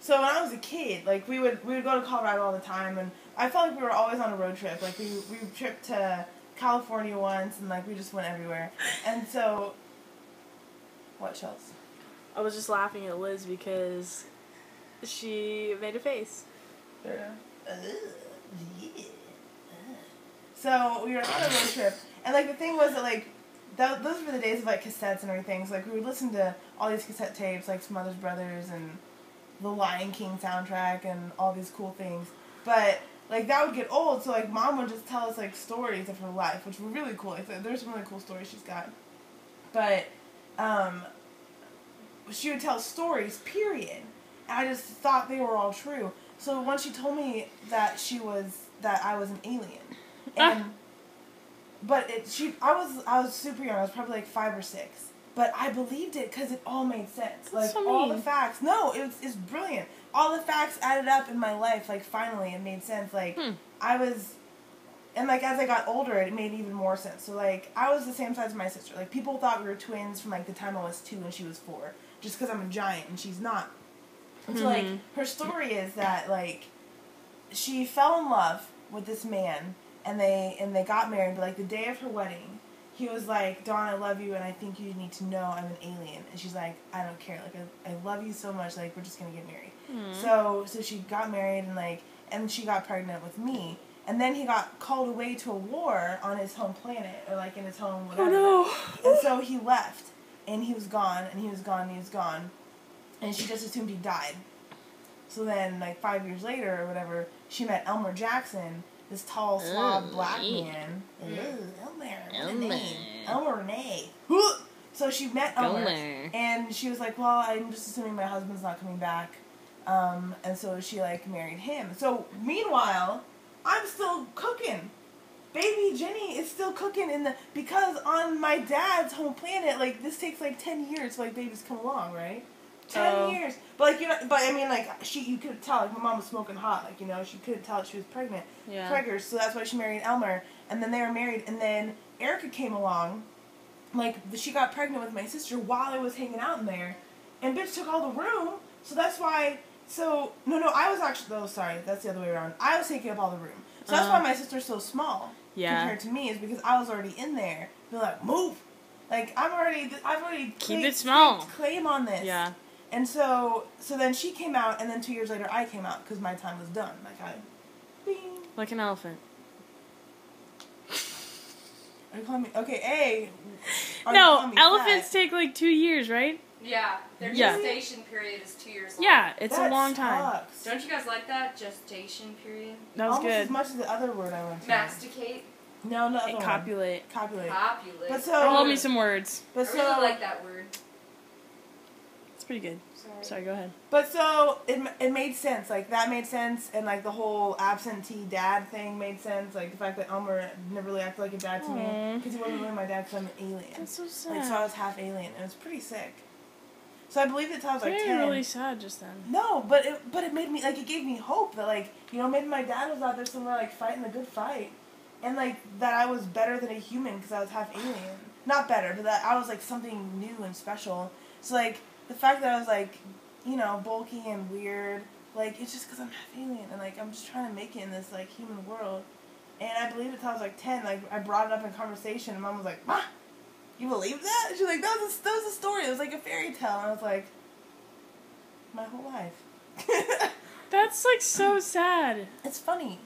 So when I was a kid, like, we would go to Colorado all the time, and I felt like we were always on a road trip. Like, we tripped to California once, and, like, we just went everywhere. And so, what, Chels? I was just laughing at Liz because she made a face. Yeah. So we were on a road trip, and, like, the thing was that, like, those were the days of, like, cassettes and everything. So, like, we would listen to all these cassette tapes, like Smothers Brothers and the Lion King soundtrack and all these cool things. But, like, that would get old, so, like, Mom would just tell us, like, stories of her life, which were really cool. Like, there's some really cool stories she's got. But, she would tell stories, period. And I just thought they were all true. So once she told me that I was an alien. And, but I was super young. I was probably, like, 5 or 6. But I believed it because it all made sense. Like, so all mean. the facts. No, it's brilliant. All the facts added up in my life. Like, finally, it made sense. Like, I was... And, like, as I got older, it made even more sense. So, like, I was the same size as my sister. Like, people thought we were twins from, like, the time I was 2 and she was 4. Just because I'm a giant and she's not. And so, like, her story is that, like, she fell in love with this man and they got married. But, like, the day of her wedding... He was like, Dawn, I love you, and I think you need to know I'm an alien. And she's like, I don't care. Like, I love you so much. Like, we're just going to get married. So she got married, and, like, and she got pregnant with me. And then he got called away to a war on his home planet, or, like, in his home, whatever. Oh, no. And so he left, and he was gone, and he was gone, and he was gone. And she just assumed he died. So then, like, 5 years later, or whatever, she met Elmer Jackson, this tall, suave black man. Elmer Renee. So she met Elmer, and she was like, well, I'm just assuming my husband's not coming back. And so she, like, married him. So, meanwhile, I'm still cooking. Baby Jenny is still cooking because on my dad's home planet, like, this takes, like, 10 years for, like, babies come along, right? 10 years. But, like, you know, but I mean, like, you could tell, like, my mom was smoking hot, like, you know, she couldn't tell she was pregnant. Yeah. Preggers, so that's why she married Elmer. And then they were married, and then Erica came along, like, she got pregnant with my sister while I was hanging out in there, and bitch took all the room, so that's why, I was actually, sorry, that's the other way around. I was taking up all the room. So that's why my sister's so small compared to me, is because I was already in there. They're like, move! Like, I've already keep it small. Claim on this. Yeah. And so then she came out, and then 2 years later I came out, because my time was done. Like, bing. Like an elephant. Are you calling me? Okay, no, elephants take, like, 2 years, right? Yeah, their gestation period is 2 years long. Yeah, it's that a long time. Sucks. Don't you guys like that? Gestation period? That was almost good. as much as the other word I went to. Masticate? No, no. Copulate. Copulate. Copulate. But Roll me some words. But I really like that word. It's pretty good. Sorry, go ahead. But so, it made sense. Like, that made sense, and, like, the whole absentee dad thing made sense. Like, the fact that Elmer never really acted like a dad to me, because he wasn't really my dad, because I'm an alien. That's so sad. Like, so I was half alien, and it was pretty sick. So I believed it until I was, like, 10. Really sad just then. No, but it made me, like, it gave me hope that, like, you know, maybe my dad was out there somewhere, like, fighting a good fight. And, like, that I was better than a human because I was half alien. Not better, but that I was, like, something new and special. So, like, the fact that I was, like, you know, bulky and weird, like, it's just because I'm half alien. And, like, I'm just trying to make it in this, like, human world. And I believed it until I was, like, 10. Like, I brought it up in conversation, and Mom was like, Ma, you believe that? And she was like, that was a story. It was, like, a fairy tale. And I was like, my whole life. That's, like, so sad. It's funny.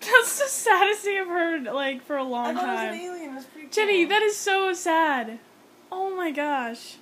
That's the saddest thing I've heard, like, for a long time. I thought I was an alien. It was pretty cool. Jenny, that is so sad. Oh my gosh.